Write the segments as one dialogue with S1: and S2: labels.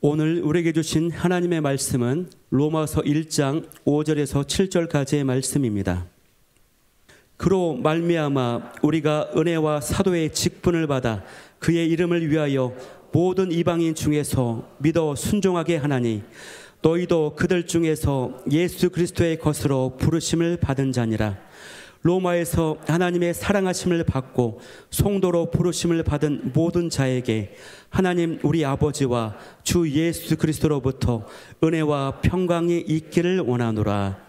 S1: 오늘 우리에게 주신 하나님의 말씀은 로마서 1장 5절에서 7절까지의 말씀입니다. 그로 말미암아 우리가 은혜와 사도의 직분을 받아 그의 이름을 위하여 모든 이방인 중에서 믿어 순종하게 하나니 너희도 그들 중에서 예수 그리스도의 것으로 부르심을 받은 자니라. 로마에서 하나님의 사랑하심을 받고 송도로 부르심을 받은 모든 자에게 하나님 우리 아버지와 주 예수 그리스도로부터 은혜와 평강이 있기를 원하노라.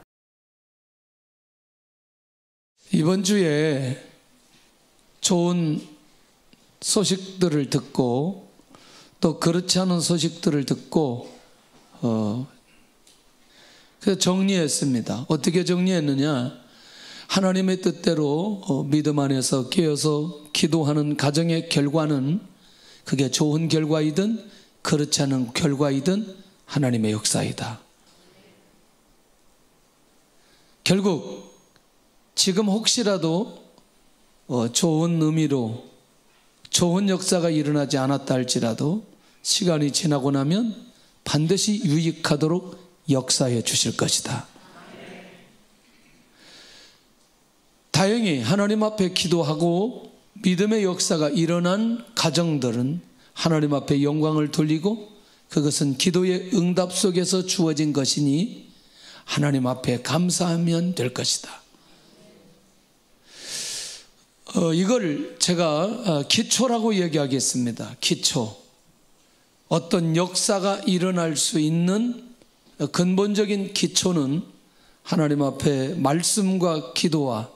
S2: 이번 주에 좋은 소식들을 듣고 또 그렇지 않은 소식들을 듣고 그래서 정리했습니다. 어떻게 정리했느냐? 하나님의 뜻대로 믿음 안에서 깨어서 기도하는 가정의 결과는 그게 좋은 결과이든 그렇지 않은 결과이든 하나님의 역사이다. 결국 지금 혹시라도 좋은 의미로 좋은 역사가 일어나지 않았다 할지라도 시간이 지나고 나면 반드시 유익하도록 역사해 주실 것이다. 다행히 하나님 앞에 기도하고 믿음의 역사가 일어난 가정들은 하나님 앞에 영광을 돌리고 그것은 기도의 응답 속에서 주어진 것이니 하나님 앞에 감사하면 될 것이다. 이걸 제가 기초라고 얘기하겠습니다. 기초. 어떤 역사가 일어날 수 있는 근본적인 기초는 하나님 앞에 말씀과 기도와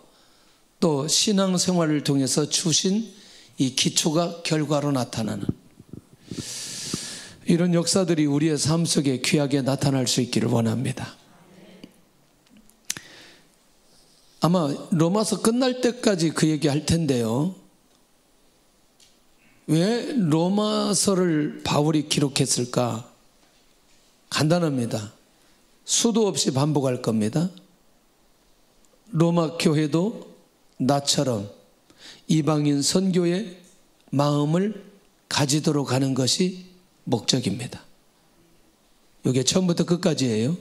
S2: 또 신앙생활을 통해서 주신 이 기초가 결과로 나타나는 이런 역사들이 우리의 삶 속에 귀하게 나타날 수 있기를 원합니다. 아마 로마서 끝날 때까지 그 얘기 할 텐데요. 왜 로마서를 바울이 기록했을까? 간단합니다. 수도 없이 반복할 겁니다. 로마 교회도 나처럼 이방인 선교의 마음을 가지도록 하는 것이 목적입니다. 이게 처음부터 끝까지예요.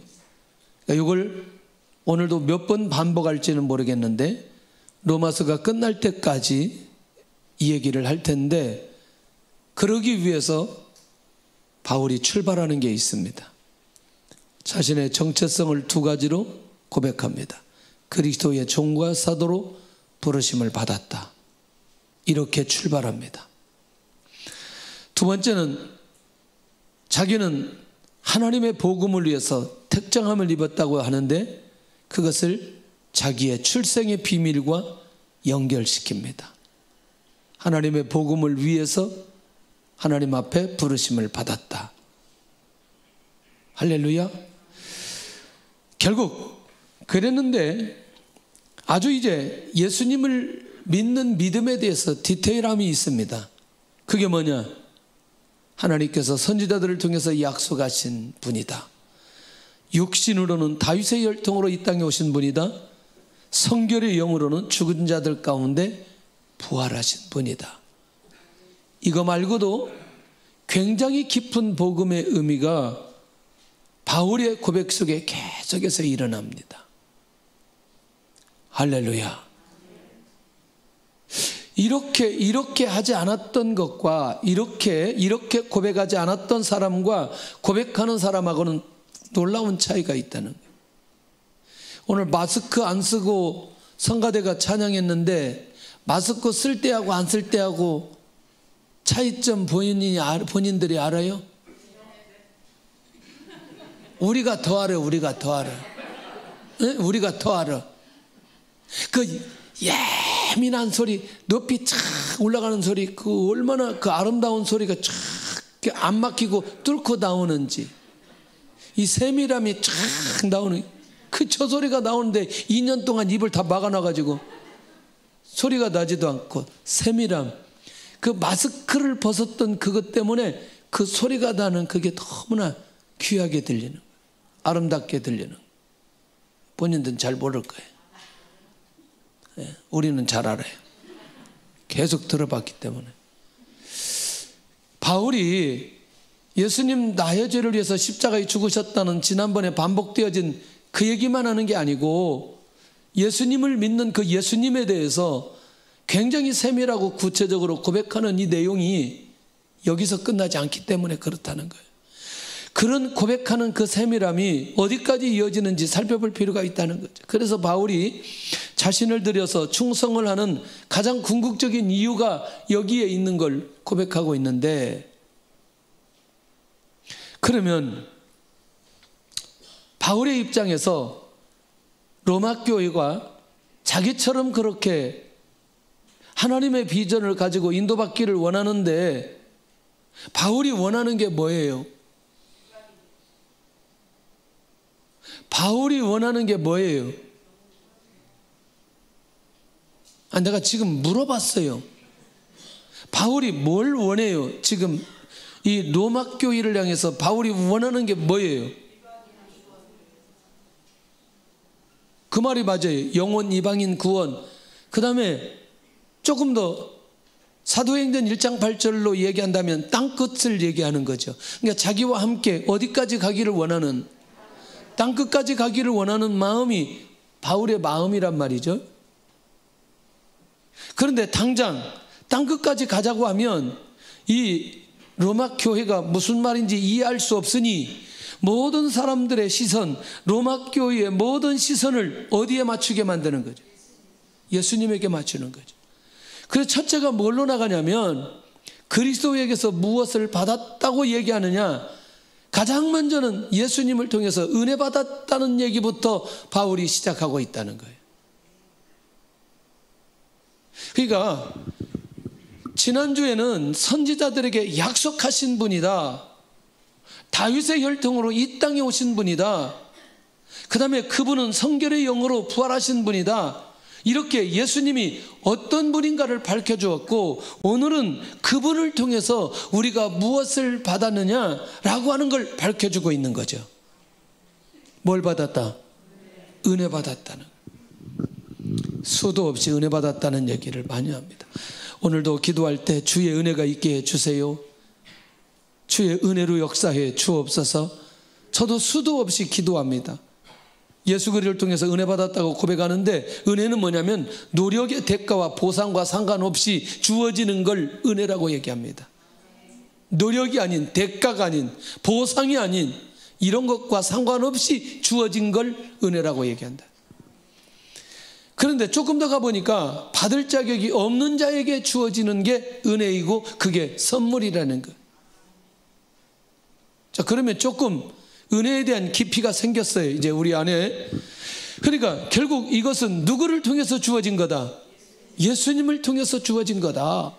S2: 이걸 오늘도 몇 번 반복할지는 모르겠는데 로마서가 끝날 때까지 이 얘기를 할 텐데 그러기 위해서 바울이 출발하는 게 있습니다. 자신의 정체성을 두 가지로 고백합니다. 그리스도의 종과 사도로 부르심을 받았다. 이렇게 출발합니다. 두 번째는 자기는 하나님의 복음을 위해서 택정함을 입었다고 하는데 그것을 자기의 출생의 비밀과 연결시킵니다. 하나님의 복음을 위해서 하나님 앞에 부르심을 받았다. 할렐루야. 결국 그랬는데 아주 이제 예수님을 믿는 믿음에 대해서 디테일함이 있습니다. 그게 뭐냐? 하나님께서 선지자들을 통해서 약속하신 분이다. 육신으로는 다윗의 혈통으로 이 땅에 오신 분이다. 성결의 영으로는 죽은 자들 가운데 부활하신 분이다. 이거 말고도 굉장히 깊은 복음의 의미가 바울의 고백 속에 계속해서 일어납니다. 할렐루야. 이렇게 하지 않았던 것과 이렇게 고백하지 않았던 사람과 고백하는 사람하고는 놀라운 차이가 있다는 거예요. 오늘 마스크 안 쓰고 성가대가 찬양했는데 마스크 쓸 때하고 안 쓸 때하고 차이점 본인들이 알아요? 우리가 더 알아요. 우리가 더 알아. 네? 우리가 더 알아. 그 예민한 소리, 높이 쫙 올라가는 소리, 그 얼마나 그 아름다운 소리가 쫙 안 막히고 뚫고 나오는지, 이 세밀함이 쫙 나오는 그 저 소리가 나오는데 2년 동안 입을 다 막아놔가지고 소리가 나지도 않고 세밀함, 그 마스크를 벗었던 그것 때문에 그 소리가 나는 그게 너무나 귀하게 들리는 거예요. 아름답게 들리는 거예요. 본인들은 잘 모를 거예요. 우리는 잘 알아요. 계속 들어봤기 때문에. 바울이 예수님 나의 죄를 위해서 십자가에 죽으셨다는 지난번에 반복되어진 그 얘기만 하는 게 아니고 예수님을 믿는 그 예수님에 대해서 굉장히 세밀하고 구체적으로 고백하는 이 내용이 여기서 끝나지 않기 때문에 그렇다는 거예요. 그런 고백하는 그 세밀함이 어디까지 이어지는지 살펴볼 필요가 있다는 거죠. 그래서 바울이 자신을 들여서 충성을 하는 가장 궁극적인 이유가 여기에 있는 걸 고백하고 있는데, 그러면 바울의 입장에서 로마 교회가 자기처럼 그렇게 하나님의 비전을 가지고 인도받기를 원하는데 바울이 원하는 게 뭐예요? 바울이 원하는 게 뭐예요? 내가 지금 물어봤어요. 바울이 뭘 원해요? 지금 이 로마 교회를 향해서 바울이 원하는 게 뭐예요? 그 말이 맞아요. 영혼, 이방인, 구원. 그 다음에 조금 더 사도행전 1장 8절로 얘기한다면 땅끝을 얘기하는 거죠. 그러니까 자기와 함께 어디까지 가기를 원하는, 땅끝까지 가기를 원하는 마음이 바울의 마음이란 말이죠. 그런데 당장 땅끝까지 가자고 하면 이 로마 교회가 무슨 말인지 이해할 수 없으니 모든 사람들의 시선, 로마 교회의 모든 시선을 어디에 맞추게 만드는 거죠? 예수님에게 맞추는 거죠. 그래서 첫째가 뭘로 나가냐면 그리스도에게서 무엇을 받았다고 얘기하느냐, 가장 먼저는 예수님을 통해서 은혜 받았다는 얘기부터 바울이 시작하고 있다는 거예요. 그러니까 지난주에는 선지자들에게 약속하신 분이다, 다윗의 혈통으로 이 땅에 오신 분이다, 그 다음에 그분은 성결의 영으로 부활하신 분이다, 이렇게 예수님이 어떤 분인가를 밝혀주었고, 오늘은 그분을 통해서 우리가 무엇을 받았느냐라고 하는 걸 밝혀주고 있는 거죠. 뭘 받았다? 은혜 받았다는, 수도 없이 은혜 받았다는 얘기를 많이 합니다. 오늘도 기도할 때 주의 은혜가 있게 해주세요, 주의 은혜로 역사해 주옵소서. 저도 수도 없이 기도합니다. 예수 그리스도를 통해서 은혜 받았다고 고백하는데, 은혜는 뭐냐면 노력의 대가와 보상과 상관없이 주어지는 걸 은혜라고 얘기합니다. 노력이 아닌, 대가가 아닌, 보상이 아닌 이런 것과 상관없이 주어진 걸 은혜라고 얘기한다. 그런데 조금 더 가보니까 받을 자격이 없는 자에게 주어지는 게 은혜이고 그게 선물이라는 것. 자, 그러면 조금 은혜에 대한 깊이가 생겼어요, 이제 우리 안에. 그러니까 결국 이것은 누구를 통해서 주어진 거다? 예수님을 통해서 주어진 거다.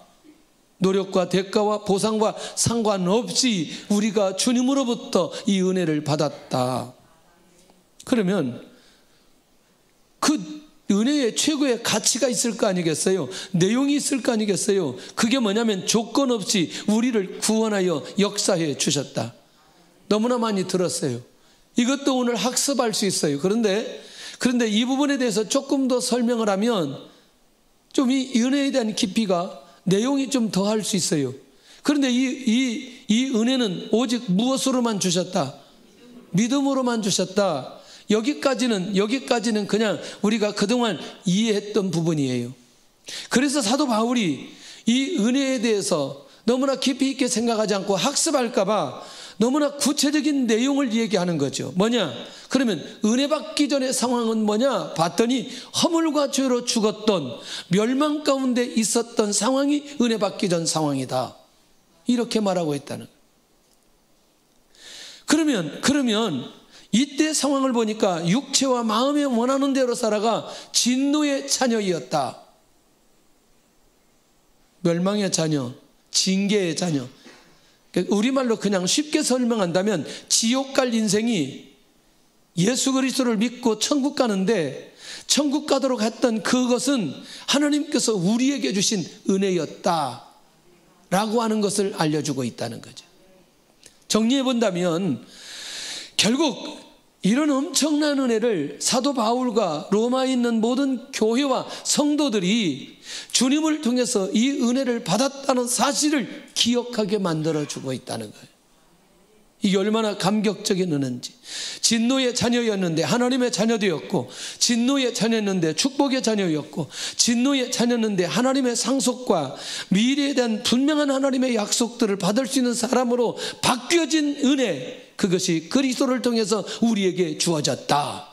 S2: 노력과 대가와 보상과 상관없이 우리가 주님으로부터 이 은혜를 받았다. 그러면 그 은혜의 최고의 가치가 있을 거 아니겠어요? 내용이 있을 거 아니겠어요? 그게 뭐냐면 조건 없이 우리를 구원하여 역사해 주셨다. 너무나 많이 들었어요. 이것도 오늘 학습할 수 있어요. 그런데 이 부분에 대해서 조금 더 설명을 하면 좀 이 은혜에 대한 깊이가, 내용이 좀 더 할 수 있어요. 그런데 이 은혜는 오직 무엇으로만 주셨다? 믿음으로만 주셨다. 여기까지는 그냥 우리가 그동안 이해했던 부분이에요. 그래서 사도 바울이 이 은혜에 대해서 너무나 깊이 있게 생각하지 않고 학습할까 봐 너무나 구체적인 내용을 얘기하는 거죠. 뭐냐? 그러면 은혜 받기 전의 상황은 뭐냐? 봤더니 허물과 죄로 죽었던, 멸망 가운데 있었던 상황이 은혜 받기 전 상황이다, 이렇게 말하고 있다는 거예요. 그러면 이때 상황을 보니까 육체와 마음에 원하는 대로 살아가 진노의 자녀이었다. 멸망의 자녀, 징계의 자녀. 우리말로 그냥 쉽게 설명한다면 지옥 갈 인생이 예수 그리스도를 믿고 천국 가는데, 천국 가도록 했던 그것은 하나님께서 우리에게 주신 은혜였다 라고 하는 것을 알려주고 있다는 거죠. 정리해 본다면 결국 이런 엄청난 은혜를 사도 바울과 로마에 있는 모든 교회와 성도들이 주님을 통해서 이 은혜를 받았다는 사실을 기억하게 만들어주고 있다는 거예요. 이게 얼마나 감격적인 은혜인지. 진노의 자녀였는데 하나님의 자녀되었고, 진노의 자녀였는데 축복의 자녀였고, 진노의 자녀였는데 하나님의 상속과 미래에 대한 분명한 하나님의 약속들을 받을 수 있는 사람으로 바뀌어진 은혜, 그것이 그리스도를 통해서 우리에게 주어졌다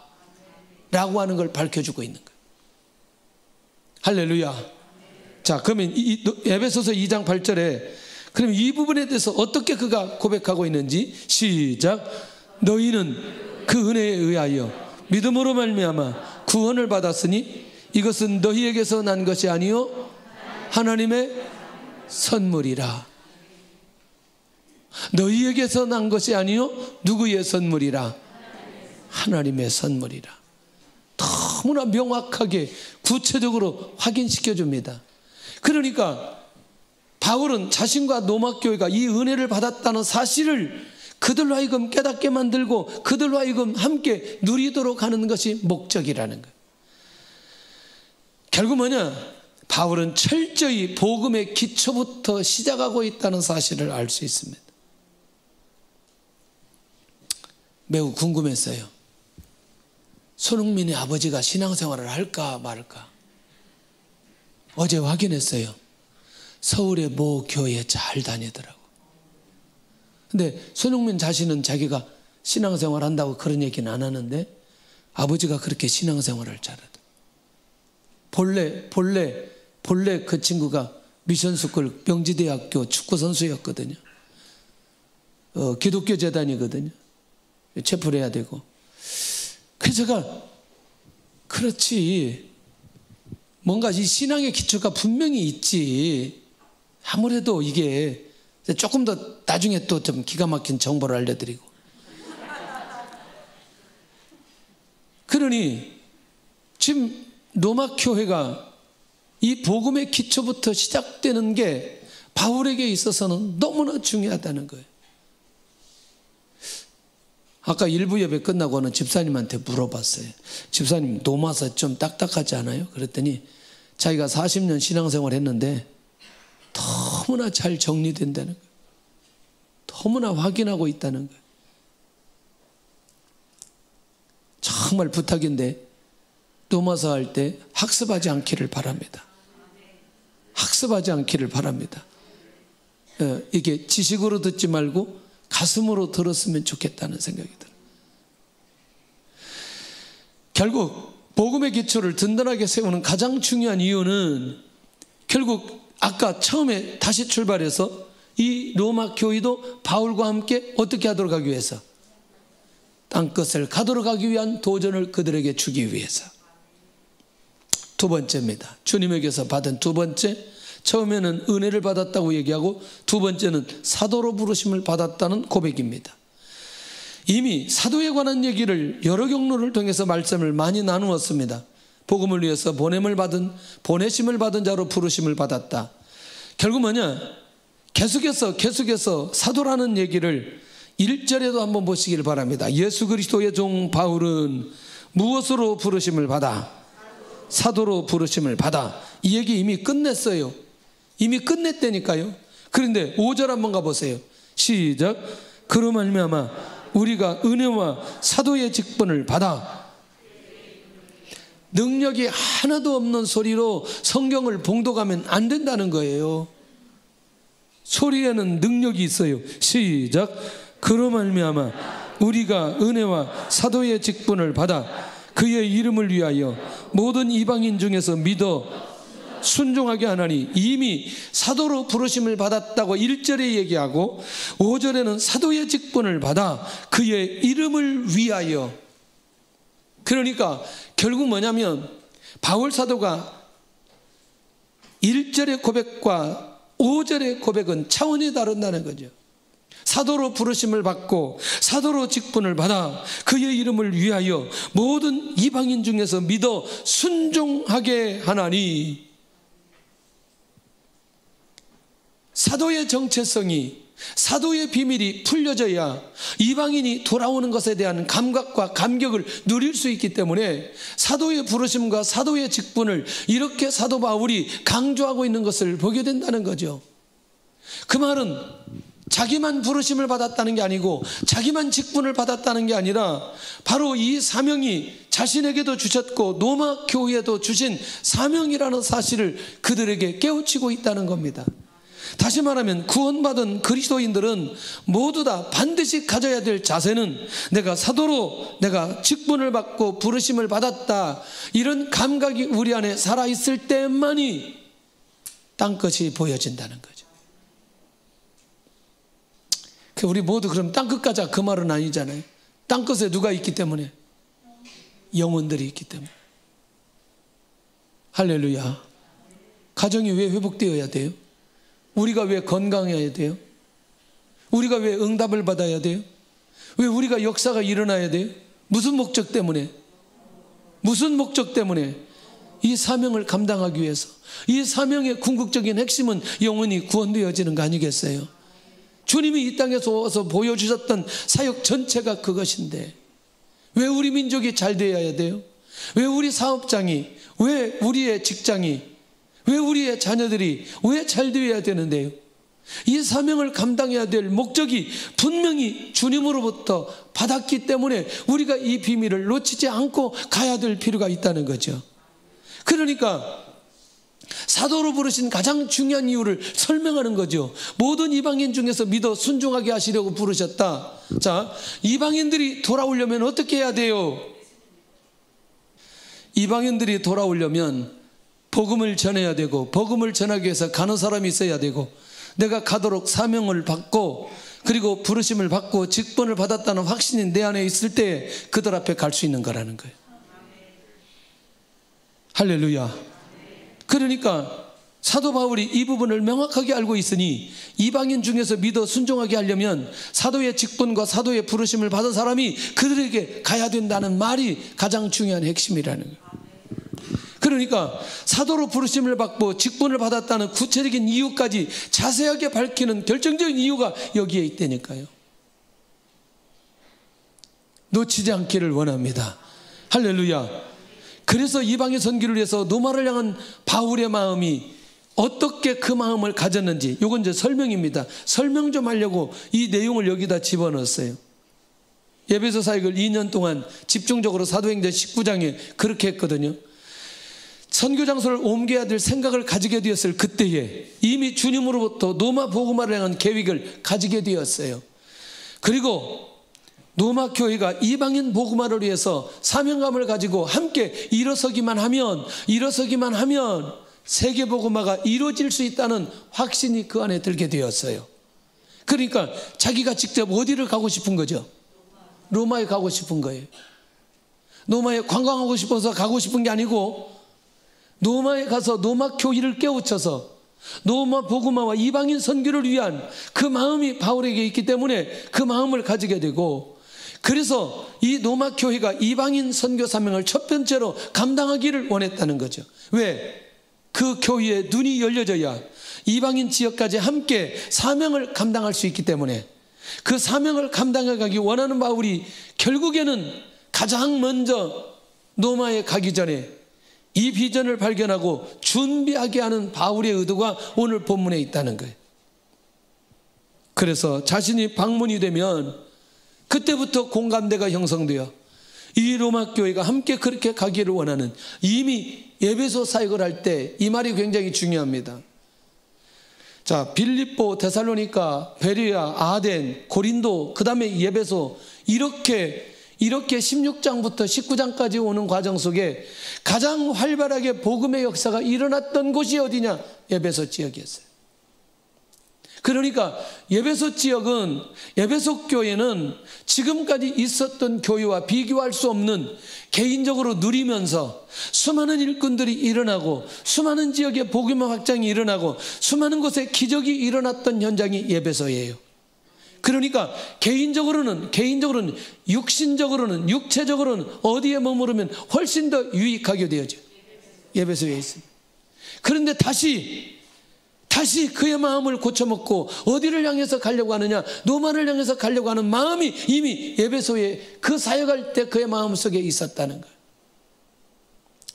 S2: 라고 하는 걸 밝혀주고 있는 거예요. 할렐루야. 자, 그러면 에베소서 2장 8절에 그럼 이 부분에 대해서 어떻게 그가 고백하고 있는지 시작. 너희는 그 은혜에 의하여 믿음으로 말미암아 구원을 받았으니 이것은 너희에게서 난 것이 아니요 하나님의 선물이라. 너희에게서 난 것이 아니요 누구의 선물이라? 하나님의 선물이라. 너무나 명확하게 구체적으로 확인시켜 줍니다. 그러니까 바울은 자신과 로마 교회가 이 은혜를 받았다는 사실을 그들로 하여금 깨닫게 만들고 그들로 하여금 함께 누리도록 하는 것이 목적이라는 거예요. 결국 뭐냐? 바울은 철저히 복음의 기초부터 시작하고 있다는 사실을 알 수 있습니다. 매우 궁금했어요. 손흥민의 아버지가 신앙생활을 할까 말까. 어제 확인했어요. 서울의 모 교회에 잘 다니더라고. 근데 손흥민 자신은 자기가 신앙생활 한다고 그런 얘기는 안 하는데 아버지가 그렇게 신앙생활을 잘하더라고. 본래 그 친구가 미션스쿨 명지대학교 축구선수였거든요. 기독교 재단이거든요. 체풀해야 되고. 그래서 제가 그렇지, 뭔가 이 신앙의 기초가 분명히 있지. 아무래도 이게 조금 더 나중에 또 좀 기가 막힌 정보를 알려드리고. 그러니 지금 로마 교회가 이 복음의 기초부터 시작되는 게 바울에게 있어서는 너무나 중요하다는 거예요. 아까 일부 예배 끝나고는 집사님한테 물어봤어요. 집사님, 로마서 좀 딱딱하지 않아요? 그랬더니 자기가 40년 신앙생활 했는데 너무나 잘 정리된다는 거예요. 너무나 확인하고 있다는 거예요. 정말 부탁인데 로마서 할 때 학습하지 않기를 바랍니다. 학습하지 않기를 바랍니다. 이게 지식으로 듣지 말고 가슴으로 들었으면 좋겠다는 생각이 들어요. 결국 복음의 기초를 든든하게 세우는 가장 중요한 이유는 결국 아까 처음에 다시 출발해서 이 로마 교회도 바울과 함께 어떻게 하도록 하기 위해서? 땅끝을 가도록 하기 위한 도전을 그들에게 주기 위해서. 두 번째입니다. 주님에게서 받은 두 번째, 처음에는 은혜를 받았다고 얘기하고 두 번째는 사도로 부르심을 받았다는 고백입니다. 이미 사도에 관한 얘기를 여러 경로를 통해서 말씀을 많이 나누었습니다. 복음을 위해서 보내심을 받은 자로 부르심을 받았다. 결국 뭐냐? 계속해서 사도라는 얘기를 1절에도 한번 보시길 바랍니다. 예수 그리스도의 종 바울은 무엇으로 부르심을 받아? 사도로 부르심을 받아. 이 얘기 이미 끝냈어요. 이미 끝냈다니까요. 그런데 5절 한번 가보세요. 시작. 그로 말미암아 우리가 은혜와 사도의 직분을 받아. 능력이 하나도 없는 소리로 성경을 봉독하면 안 된다는 거예요. 소리에는 능력이 있어요. 시작. 그로 말미암아 우리가 은혜와 사도의 직분을 받아 그의 이름을 위하여 모든 이방인 중에서 믿어 순종하게 하나니. 이미 사도로 부르심을 받았다고 1절에 얘기하고 5절에는 사도의 직분을 받아 그의 이름을 위하여. 그러니까 결국 뭐냐면 바울 사도가 1절의 고백과 5절의 고백은 차원이 다른다는 거죠. 사도로 부르심을 받고 사도로 직분을 받아 그의 이름을 위하여 모든 이방인 중에서 믿어 순종하게 하나니. 사도의 정체성이, 사도의 비밀이 풀려져야 이방인이 돌아오는 것에 대한 감각과 감격을 누릴 수 있기 때문에 사도의 부르심과 사도의 직분을 이렇게 사도 바울이 강조하고 있는 것을 보게 된다는 거죠. 그 말은 자기만 부르심을 받았다는 게 아니고 자기만 직분을 받았다는 게 아니라 바로 이 사명이 자신에게도 주셨고 로마 교회에도 주신 사명이라는 사실을 그들에게 깨우치고 있다는 겁니다. 다시 말하면 구원받은 그리스도인들은 모두 다 반드시 가져야 될 자세는 내가 사도로 내가 직분을 받고 부르심을 받았다, 이런 감각이 우리 안에 살아있을 때만이 땅끝이 보여진다는 거죠. 우리 모두 그럼 땅끝 가자 그 말은 아니잖아요. 땅끝에 누가 있기 때문에? 영혼들이 있기 때문에. 할렐루야. 가정이 왜 회복되어야 돼요? 우리가 왜 건강해야 돼요? 우리가 왜 응답을 받아야 돼요? 왜 우리가 역사가 일어나야 돼요? 무슨 목적 때문에? 무슨 목적 때문에? 이 사명을 감당하기 위해서. 이 사명의 궁극적인 핵심은 영혼이 구원되어지는 거 아니겠어요? 주님이 이 땅에서 와서 보여주셨던 사역 전체가 그것인데 왜 우리 민족이 잘 되어야 돼요? 왜 우리 사업장이, 왜 우리의 직장이, 왜 우리의 자녀들이 왜 잘 되어야 되는데요? 이 사명을 감당해야 될 목적이 분명히 주님으로부터 받았기 때문에 우리가 이 비밀을 놓치지 않고 가야 될 필요가 있다는 거죠. 그러니까 사도로 부르신 가장 중요한 이유를 설명하는 거죠. 모든 이방인 중에서 믿어 순종하게 하시려고 부르셨다. 자, 이방인들이 돌아오려면 어떻게 해야 돼요? 이방인들이 돌아오려면 복음을 전해야 되고, 복음을 전하기 위해서 가는 사람이 있어야 되고, 내가 가도록 사명을 받고 그리고 부르심을 받고 직분을 받았다는 확신이 내 안에 있을 때 그들 앞에 갈 수 있는 거라는 거예요. 할렐루야. 그러니까 사도 바울이 이 부분을 명확하게 알고 있으니 이방인 중에서 믿어 순종하게 하려면 사도의 직분과 사도의 부르심을 받은 사람이 그들에게 가야 된다는 말이 가장 중요한 핵심이라는 거예요. 그러니까 사도로 부르심을 받고 직분을 받았다는 구체적인 이유까지 자세하게 밝히는 결정적인 이유가 여기에 있다니까요. 놓치지 않기를 원합니다. 할렐루야. 그래서 이방의 선교를 위해서 로마를 향한 바울의 마음이 어떻게 그 마음을 가졌는지, 이건 이제 설명입니다. 설명 좀 하려고 이 내용을 여기다 집어넣었어요. 에베소 사역을 2년 동안 집중적으로 사도행전 19장에 그렇게 했거든요. 선교 장소를 옮겨야 될 생각을 가지게 되었을 그때에 이미 주님으로부터 로마 복음화를 향한 계획을 가지게 되었어요. 그리고 로마 교회가 이방인 복음화를 위해서 사명감을 가지고 함께 일어서기만 하면 세계 복음화가 이루어질 수 있다는 확신이 그 안에 들게 되었어요. 그러니까 자기가 직접 어디를 가고 싶은 거죠? 로마에 가고 싶은 거예요. 로마에 관광하고 싶어서 가고 싶은 게 아니고 로마에 가서 로마 교회를 깨우쳐서 로마 복음화와 이방인 선교를 위한 그 마음이 바울에게 있기 때문에 그 마음을 가지게 되고, 그래서 이 로마 교회가 이방인 선교 사명을 첫 번째로 감당하기를 원했다는 거죠. 왜? 그 교회의 눈이 열려져야 이방인 지역까지 함께 사명을 감당할 수 있기 때문에, 그 사명을 감당해 가기 원하는 바울이 결국에는 가장 먼저 로마에 가기 전에 이 비전을 발견하고 준비하게 하는 바울의 의도가 오늘 본문에 있다는 거예요. 그래서 자신이 방문이 되면 그때부터 공감대가 형성되어 이 로마 교회가 함께 그렇게 가기를 원하는, 이미 에베소 사역을 할 때 이 말이 굉장히 중요합니다. 자, 빌립보, 데살로니가, 베레아, 아덴, 고린도, 그 다음에 에베소, 이렇게 16장부터 19장까지 오는 과정 속에 가장 활발하게 복음의 역사가 일어났던 곳이 어디냐? 에베소 지역이었어요. 그러니까 에베소 지역은, 에베소 교회는 지금까지 있었던 교회와 비교할 수 없는, 개인적으로 누리면서 수많은 일꾼들이 일어나고 수많은 지역에 복음의 확장이 일어나고 수많은 곳에 기적이 일어났던 현장이 에베소예요. 그러니까 개인적으로는 육신적으로는, 육체적으로는 어디에 머무르면 훨씬 더 유익하게 되어져요. 에베소에 있습니다. 그런데 다시 그의 마음을 고쳐먹고 어디를 향해서 가려고 하느냐? 로마를 향해서 가려고 하는 마음이 이미 에베소에 그 사역할 때 그의 마음속에 있었다는 거예요.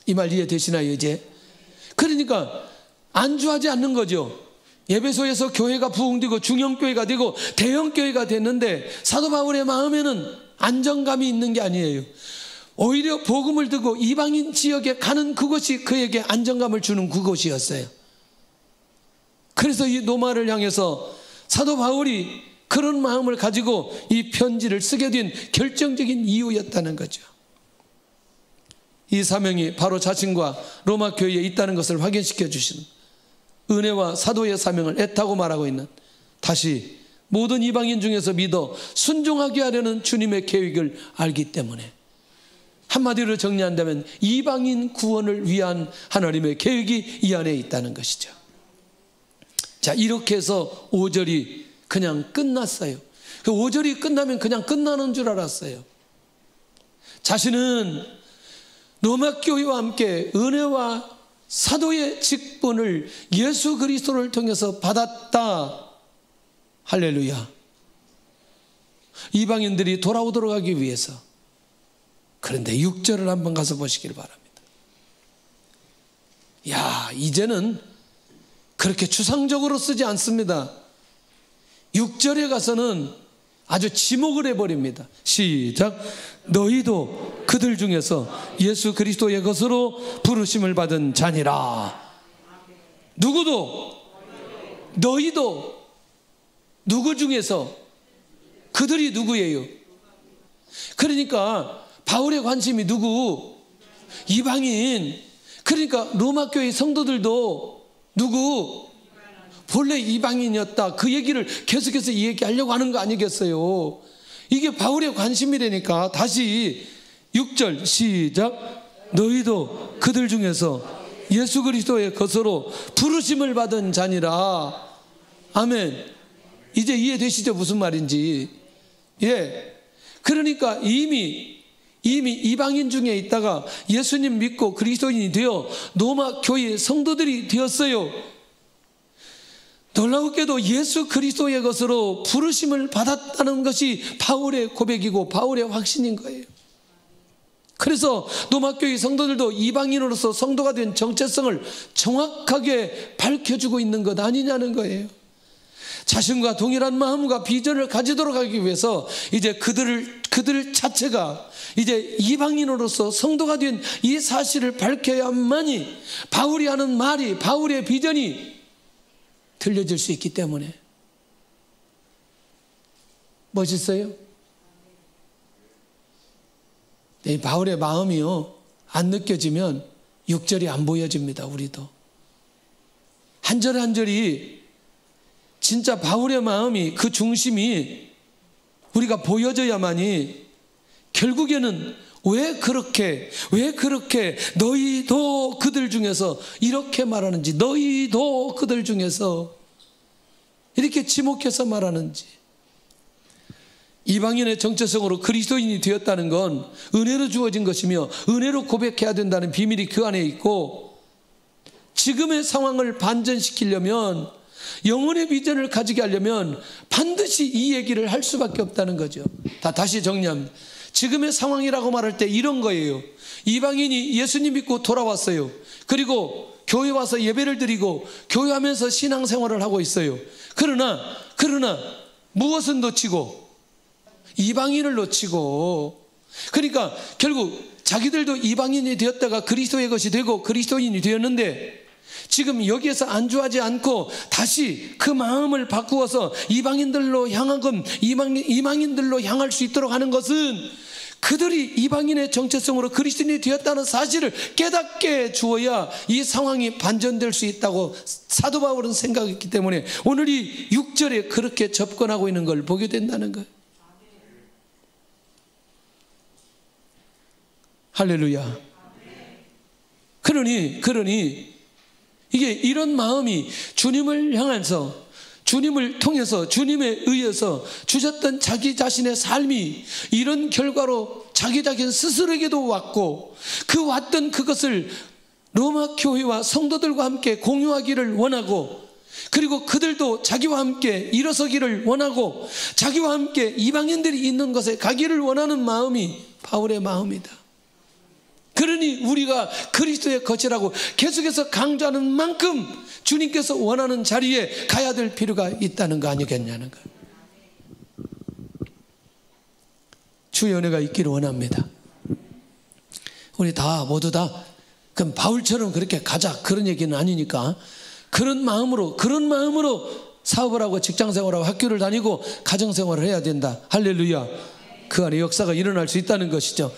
S2: 이 말 이해되시나요 이제? 그러니까 안주하지 않는 거죠. 에베소에서 교회가 부흥되고 중형교회가 되고 대형교회가 됐는데 사도 바울의 마음에는 안정감이 있는 게 아니에요. 오히려 복음을 듣고 이방인 지역에 가는 그것이 그에게 안정감을 주는 그곳이었어요. 그래서 이 노마를 향해서 사도 바울이 그런 마음을 가지고 이 편지를 쓰게 된 결정적인 이유였다는 거죠. 이 사명이 바로 자신과 로마 교회에 있다는 것을 확인시켜 주시는 은혜와 사도의 사명을 애타고 말하고 있는, 다시 모든 이방인 중에서 믿어 순종하게 하려는 주님의 계획을 알기 때문에, 한마디로 정리한다면 이방인 구원을 위한 하나님의 계획이 이 안에 있다는 것이죠. 자, 이렇게 해서 5절이 그냥 끝났어요. 그 5절이 끝나면 그냥 끝나는 줄 알았어요. 자신은 로마 교회와 함께 은혜와 사도의 직분을 예수 그리스도를 통해서 받았다. 할렐루야. 이방인들이 돌아오도록 하기 위해서. 그런데 6절을 한번 가서 보시길 바랍니다. 야, 이제는 그렇게 추상적으로 쓰지 않습니다. 6절에 가서는 아주 지목을 해버립니다. 시작. 너희도 그들 중에서 예수 그리스도의 것으로 부르심을 받은 자니라. 누구도, 너희도, 누구 중에서, 그들이 누구예요? 그러니까 바울의 관심이 누구? 이방인. 그러니까 로마 교회 성도들도 누구? 본래 이방인이었다. 그 얘기를 계속해서 이 얘기하려고 하는 거 아니겠어요? 이게 바울의 관심이라니까. 다시 6절 시작. 너희도 그들 중에서 예수 그리스도의 것으로 부르심을 받은 자니라. 아멘. 이제 이해되시죠? 무슨 말인지. 예. 그러니까 이미 이방인 중에 있다가 예수님 믿고 그리스도인이 되어 로마 교회 성도들이 되었어요. 놀라웠게도 예수 그리스도의 것으로 부르심을 받았다는 것이 바울의 고백이고 바울의 확신인 거예요. 그래서 로마 교회 성도들도 이방인으로서 성도가 된 정체성을 정확하게 밝혀주고 있는 것 아니냐는 거예요. 자신과 동일한 마음과 비전을 가지도록 하기 위해서 이제 그들 자체가 이제 이방인으로서 성도가 된 이 사실을 밝혀야만이 바울이 하는 말이, 바울의 비전이 들려질 수 있기 때문에. 멋있어요? 네, 바울의 마음이요, 안 느껴지면 6절이 안 보여집니다. 우리도 한 절 한 절이 진짜 바울의 마음이, 그 중심이 우리가 보여져야만이 결국에는 왜 그렇게 너희도 그들 중에서 이렇게 말하는지, 너희도 그들 중에서 이렇게 지목해서 말하는지. 이방인의 정체성으로 그리스도인이 되었다는 건 은혜로 주어진 것이며 은혜로 고백해야 된다는 비밀이 그 안에 있고, 지금의 상황을 반전시키려면, 영혼의 비전을 가지게 하려면 반드시 이 얘기를 할 수밖에 없다는 거죠. 다시 정리합니다. 지금의 상황이라고 말할 때 이런 거예요. 이방인이 예수님 믿고 돌아왔어요. 그리고 교회 와서 예배를 드리고 교회하면서 신앙생활을 하고 있어요. 그러나 무엇은 놓치고? 이방인을 놓치고. 그러니까 결국 자기들도 이방인이 되었다가 그리스도의 것이 되고 그리스도인이 되었는데, 지금 여기에서 안주하지 않고 다시 그 마음을 바꾸어서 이방인들로 향하건 이방인들로 향할 수 있도록 하는 것은 그들이 이방인의 정체성으로 그리스도인이 되었다는 사실을 깨닫게 주어야 이 상황이 반전될 수 있다고 사도 바울은 생각했기 때문에 오늘 이 6절에 그렇게 접근하고 있는 걸 보게 된다는 거예요. 할렐루야. 그러니 이게 이런 마음이 주님을 향해서, 주님을 통해서, 주님에 의해서 주셨던 자기 자신의 삶이 이런 결과로 자기 자신 스스로에게도 왔고, 그 왔던 그것을 로마 교회와 성도들과 함께 공유하기를 원하고, 그리고 그들도 자기와 함께 일어서기를 원하고, 자기와 함께 이방인들이 있는 곳에 가기를 원하는 마음이 바울의 마음이다. 그러니 우리가 그리스도의 것이라고 계속해서 강조하는 만큼 주님께서 원하는 자리에 가야 될 필요가 있다는 거 아니겠냐는 거예요. 주의 은혜가 있기를 원합니다. 우리 다 모두 다 그럼 바울처럼 그렇게 가자 그런 얘기는 아니니까 그런 마음으로 사업을 하고 직장생활하고 학교를 다니고 가정생활을 해야 된다. 할렐루야. 그 안에 역사가 일어날 수 있다는 것이죠.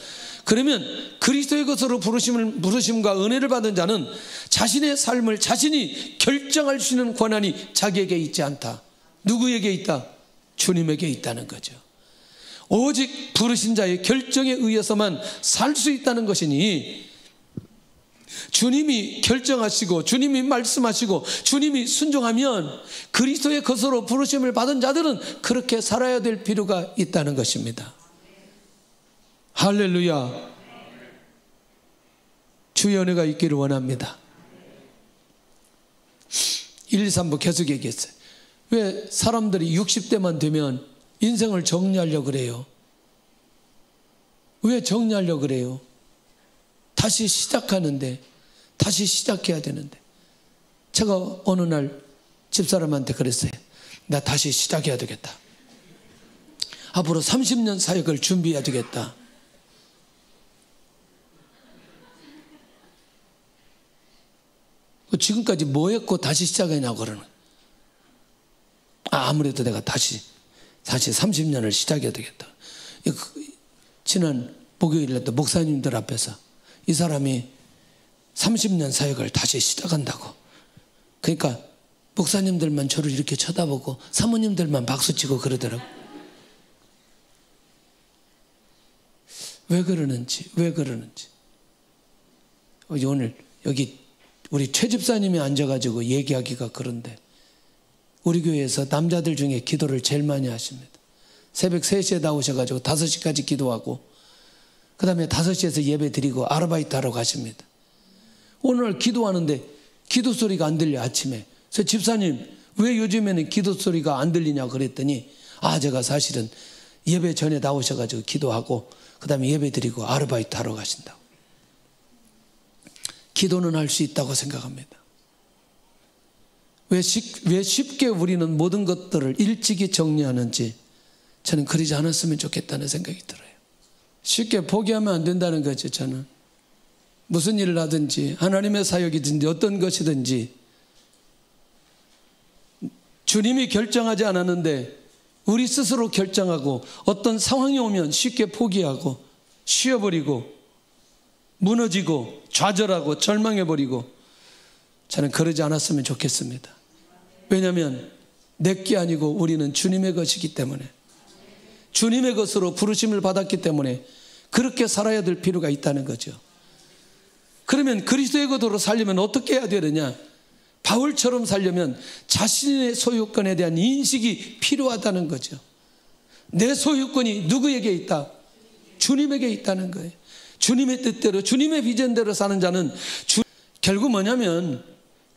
S2: 그러면 그리스도의 것으로 부르심과 은혜를 받은 자는 자신의 삶을 자신이 결정할 수 있는 권한이 자기에게 있지 않다. 누구에게 있다? 주님에게 있다는 거죠. 오직 부르신 자의 결정에 의해서만 살 수 있다는 것이니 주님이 결정하시고 주님이 말씀하시고 주님이 순종하면 그리스도의 것으로 부르심을 받은 자들은 그렇게 살아야 될 필요가 있다는 것입니다. 할렐루야. 주의 은혜가 있기를 원합니다. 1, 2, 3부 계속 얘기했어요. 왜 사람들이 60대만 되면 인생을 정리하려고 그래요? 왜 정리하려고 그래요? 다시 시작하는데, 다시 시작해야 되는데. 제가 어느 날 집사람한테 그랬어요. 나 다시 시작해야 되겠다. 앞으로 30년 사역을 준비해야 되겠다. 지금까지 뭐 했고 다시 시작하냐고 그러는. 아무래도 내가 다시 30년을 시작해야 되겠다. 지난 목요일에도 목사님들 앞에서 이 사람이 30년 사역을 다시 시작한다고. 그러니까 목사님들만 저를 이렇게 쳐다보고 사모님들만 박수치고 그러더라고. 왜 그러는지. 오늘 여기 우리 최 집사님이 앉아가지고 얘기하기가 그런데 우리 교회에서 남자들 중에 기도를 제일 많이 하십니다. 새벽 3시에 나오셔가지고 5시까지 기도하고 그 다음에 5시에서 예배 드리고 아르바이트 하러 가십니다. 오늘 기도하는데 기도 소리가 안 들려. 아침에. 그래서 집사님 왜 요즘에는 기도 소리가 안 들리냐고 그랬더니 제가 사실은 예배 전에 나오셔가지고 기도하고 그 다음에 예배 드리고 아르바이트 하러 가신다고. 기도는 할 수 있다고 생각합니다. 왜 쉽게 우리는 모든 것들을 일찍이 정리하는지 저는 그러지 않았으면 좋겠다는 생각이 들어요. 쉽게 포기하면 안 된다는 거죠. 저는 무슨 일을 하든지 하나님의 사역이든지 어떤 것이든지 주님이 결정하지 않았는데 우리 스스로 결정하고 어떤 상황이 오면 쉽게 포기하고 쉬어버리고 무너지고 좌절하고 절망해버리고 저는 그러지 않았으면 좋겠습니다. 왜냐하면 내게 아니고 우리는 주님의 것이기 때문에 주님의 것으로 부르심을 받았기 때문에 그렇게 살아야 될 필요가 있다는 거죠. 그러면 그리스도의 것으로 살려면 어떻게 해야 되느냐? 바울처럼 살려면 자신의 소유권에 대한 인식이 필요하다는 거죠. 내 소유권이 누구에게 있다? 주님에게 있다는 거예요. 주님의 뜻대로 주님의 비전대로 사는 자는 결국 뭐냐면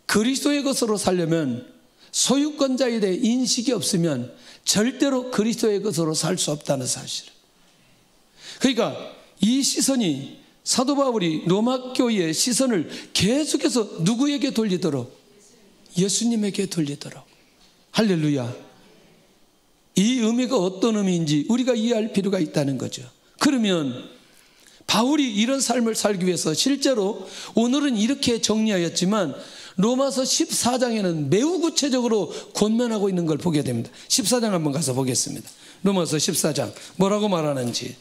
S2: 그리스도의 것으로 살려면 소유권자에 대해 인식이 없으면 절대로 그리스도의 것으로 살 수 없다는 사실. 그러니까 이 시선이 사도 바울이 로마 교회의 시선을 계속해서 누구에게 돌리도록? 예수님에게 돌리도록. 할렐루야. 이 의미가 어떤 의미인지 우리가 이해할 필요가 있다는 거죠. 그러면 바울이 이런 삶을 살기 위해서 실제로 오늘은 이렇게 정리하였지만 로마서 14장에는 매우 구체적으로 권면하고 있는 걸 보게 됩니다. 14장 한번 가서 보겠습니다. 로마서 14장 뭐라고 말하는지.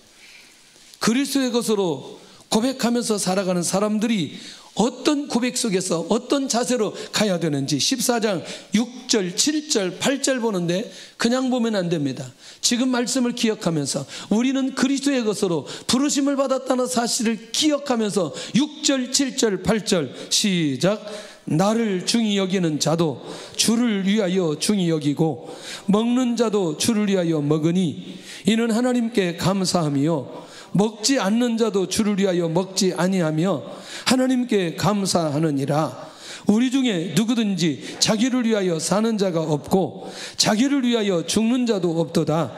S2: 그리스도의 것으로 고백하면서 살아가는 사람들이 어떤 고백 속에서 어떤 자세로 가야 되는지 14장 6절, 7절, 8절 보는데 그냥 보면 안 됩니다. 지금 말씀을 기억하면서 우리는 그리스도의 것으로 부르심을 받았다는 사실을 기억하면서 6절, 7절, 8절 시작. 나를 중히 여기는 자도 주를 위하여 중히 여기고 먹는 자도 주를 위하여 먹으니 이는 하나님께 감사함이요 먹지 않는 자도 주를 위하여 먹지 아니하며 하나님께 감사하느니라. 우리 중에 누구든지 자기를 위하여 사는 자가 없고 자기를 위하여 죽는 자도 없도다.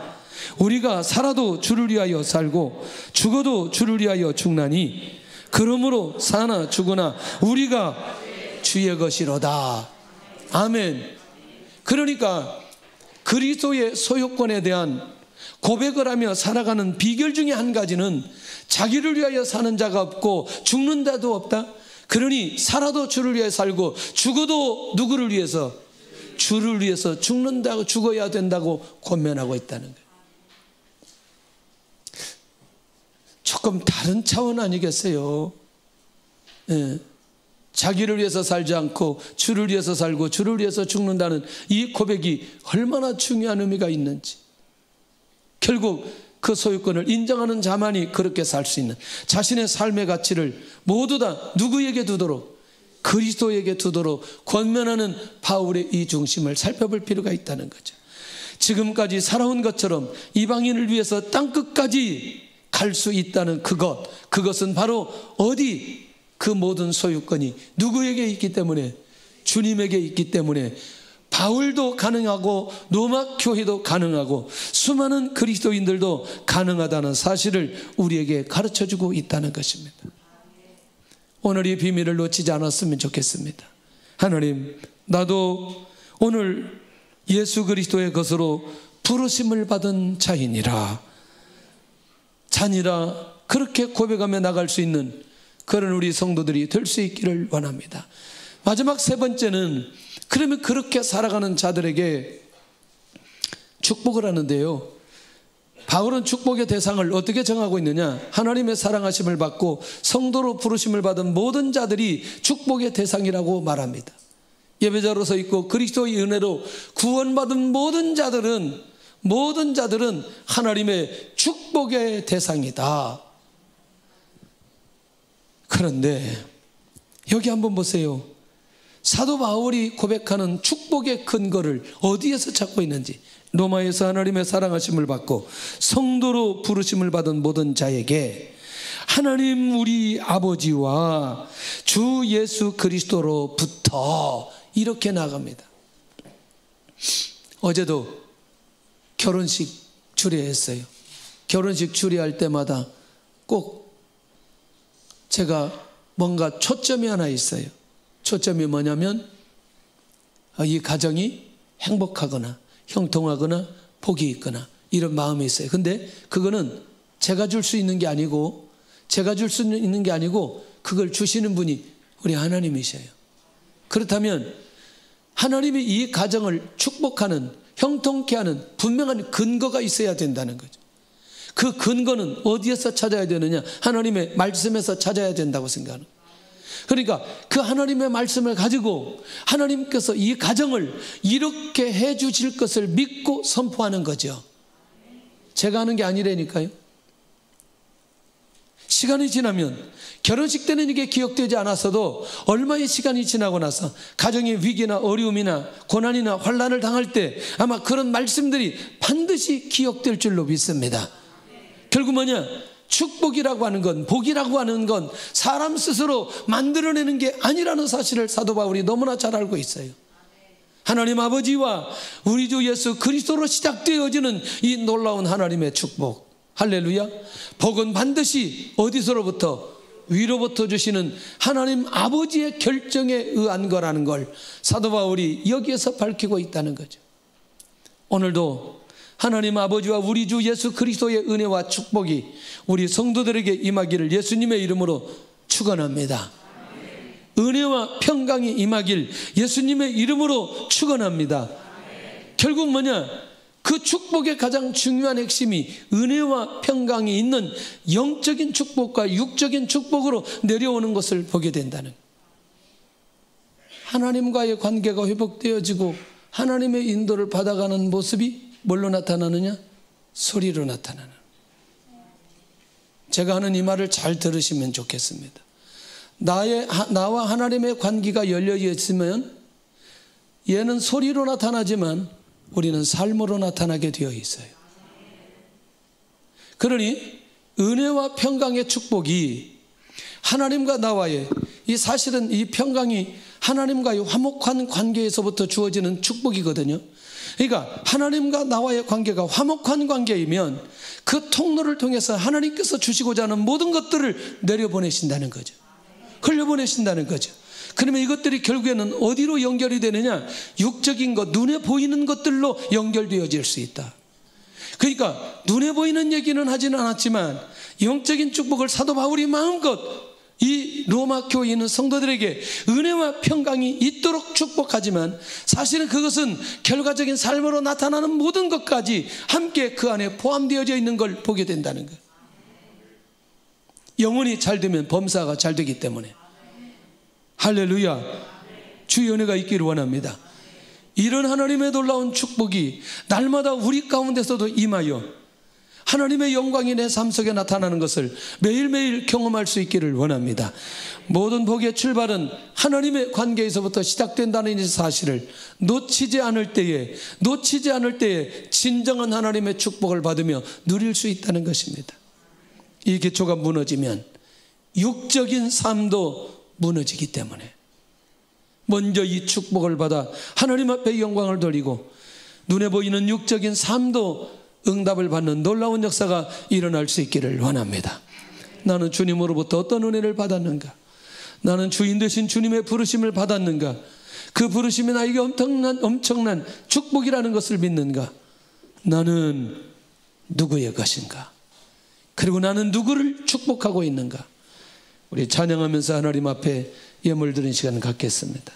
S2: 우리가 살아도 주를 위하여 살고 죽어도 주를 위하여 죽나니 그러므로 사나 죽으나 우리가 주의 것이로다. 아멘. 그러니까 그리스도의 소유권에 대한 고백을 하며 살아가는 비결 중에 한 가지는 자기를 위하여 사는 자가 없고 죽는 자도 없다. 그러니 살아도 주를 위해 살고 죽어도 누구를 위해서? 주를 위해서 죽는다고, 죽어야 된다고 권면하고 있다는 거예요. 조금 다른 차원 아니겠어요? 예. 자기를 위해서 살지 않고 주를 위해서 살고 주를 위해서 죽는다는 이 고백이 얼마나 중요한 의미가 있는지. 결국 그 소유권을 인정하는 자만이 그렇게 살 수 있는, 자신의 삶의 가치를 모두 다 누구에게 두도록? 그리스도에게 두도록 권면하는 바울의 이 중심을 살펴볼 필요가 있다는 거죠. 지금까지 살아온 것처럼 이방인을 위해서 땅끝까지 갈 수 있다는 그것은 바로 어디? 그 모든 소유권이 누구에게 있기 때문에? 주님에게 있기 때문에 바울도 가능하고 로마 교회도 가능하고 수많은 그리스도인들도 가능하다는 사실을 우리에게 가르쳐주고 있다는 것입니다. 오늘 이 비밀을 놓치지 않았으면 좋겠습니다. 하나님, 나도 오늘 예수 그리스도의 것으로 부르심을 받은 자이니라, 자니라, 그렇게 고백하며 나갈 수 있는 그런 우리 성도들이 될 수 있기를 원합니다. 마지막 세 번째는, 그러면 그렇게 살아가는 자들에게 축복을 하는데요, 바울은 축복의 대상을 어떻게 정하고 있느냐? 하나님의 사랑하심을 받고 성도로 부르심을 받은 모든 자들이 축복의 대상이라고 말합니다. 예배자로서 있고 그리스도의 은혜로 구원받은 모든 자들은 하나님의 축복의 대상이다. 그런데 여기 한번 보세요. 사도 바울이 고백하는 축복의 근거를 어디에서 찾고 있는지. 로마에서 하나님의 사랑하심을 받고 성도로 부르심을 받은 모든 자에게 하나님 우리 아버지와 주 예수 그리스도로부터, 이렇게 나갑니다. 어제도 결혼식 주례했어요. 결혼식 주례할 때마다 꼭 제가 뭔가 초점이 하나 있어요. 초점이 뭐냐면 이 가정이 행복하거나 형통하거나 복이 있거나 이런 마음이 있어요. 근데 그거는 제가 줄 수 있는 게 아니고 그걸 주시는 분이 우리 하나님이셔요. 그렇다면 하나님이 이 가정을 축복하는, 형통케 하는 분명한 근거가 있어야 된다는 거죠. 그 근거는 어디에서 찾아야 되느냐? 하나님의 말씀에서 찾아야 된다고 생각하는 거예요. 그러니까 그 하나님의 말씀을 가지고 하나님께서 이 가정을 이렇게 해 주실 것을 믿고 선포하는 거죠. 제가 하는 게 아니라니까요. 시간이 지나면, 결혼식 때는 이게 기억되지 않았어도 얼마의 시간이 지나고 나서 가정의 위기나 어려움이나 고난이나 환난을 당할 때 아마 그런 말씀들이 반드시 기억될 줄로 믿습니다. 결국 뭐냐? 축복이라고 하는 건, 복이라고 하는 건 사람 스스로 만들어내는 게 아니라는 사실을 사도 바울이 너무나 잘 알고 있어요. 하나님 아버지와 우리 주 예수 그리스도로 시작되어지는 이 놀라운 하나님의 축복, 할렐루야. 복은 반드시 어디서로부터? 위로부터 주시는 하나님 아버지의 결정에 의한 거라는 걸 사도 바울이 여기에서 밝히고 있다는 거죠. 오늘도 하나님 아버지와 우리 주 예수 그리스도의 은혜와 축복이 우리 성도들에게 임하기를 예수님의 이름으로 축원합니다. 은혜와 평강이 임하길 예수님의 이름으로 축원합니다. 결국 뭐냐? 그 축복의 가장 중요한 핵심이 은혜와 평강이 있는 영적인 축복과 육적인 축복으로 내려오는 것을 보게 된다는, 하나님과의 관계가 회복되어지고 하나님의 인도를 받아가는 모습이 뭘로 나타나느냐? 소리로 나타나는. 제가 하는 이 말을 잘 들으시면 좋겠습니다. 나와 하나님의 관계가 열려 있으면 얘는 소리로 나타나지만 우리는 삶으로 나타나게 되어 있어요. 그러니 은혜와 평강의 축복이 하나님과 나와의, 이 사실은 이 평강이 하나님과의 화목한 관계에서부터 주어지는 축복이거든요. 그러니까 하나님과 나와의 관계가 화목한 관계이면 그 통로를 통해서 하나님께서 주시고자 하는 모든 것들을 내려보내신다는 거죠. 흘려보내신다는 거죠. 그러면 이것들이 결국에는 어디로 연결이 되느냐? 육적인 것, 눈에 보이는 것들로 연결되어질 수 있다. 그러니까 눈에 보이는 얘기는 하지는 않았지만 영적인 축복을 사도 바울이 마음껏 이 로마 교회에 있는 성도들에게 은혜와 평강이 있도록 축복하지만 사실은 그것은 결과적인 삶으로 나타나는 모든 것까지 함께 그 안에 포함되어져 있는 걸 보게 된다는 거예요. 영혼이 잘 되면 범사가 잘 되기 때문에. 할렐루야. 주의 은혜가 있기를 원합니다. 이런 하나님의 놀라운 축복이 날마다 우리 가운데서도 임하여 하나님의 영광이 내 삶 속에 나타나는 것을 매일매일 경험할 수 있기를 원합니다. 모든 복의 출발은 하나님의 관계에서부터 시작된다는 이 사실을 놓치지 않을 때에 진정한 하나님의 축복을 받으며 누릴 수 있다는 것입니다. 이 기초가 무너지면 육적인 삶도 무너지기 때문에 먼저 이 축복을 받아 하나님 앞에 영광을 돌리고 눈에 보이는 육적인 삶도 응답을 받는 놀라운 역사가 일어날 수 있기를 원합니다. 나는 주님으로부터 어떤 은혜를 받았는가? 나는 주인 되신 주님의 부르심을 받았는가? 그 부르심이 나에게 엄청난 축복이라는 것을 믿는가? 나는 누구의 것인가? 그리고 나는 누구를 축복하고 있는가? 우리 찬양하면서 하나님 앞에 예물 드리는 시간을 갖겠습니다.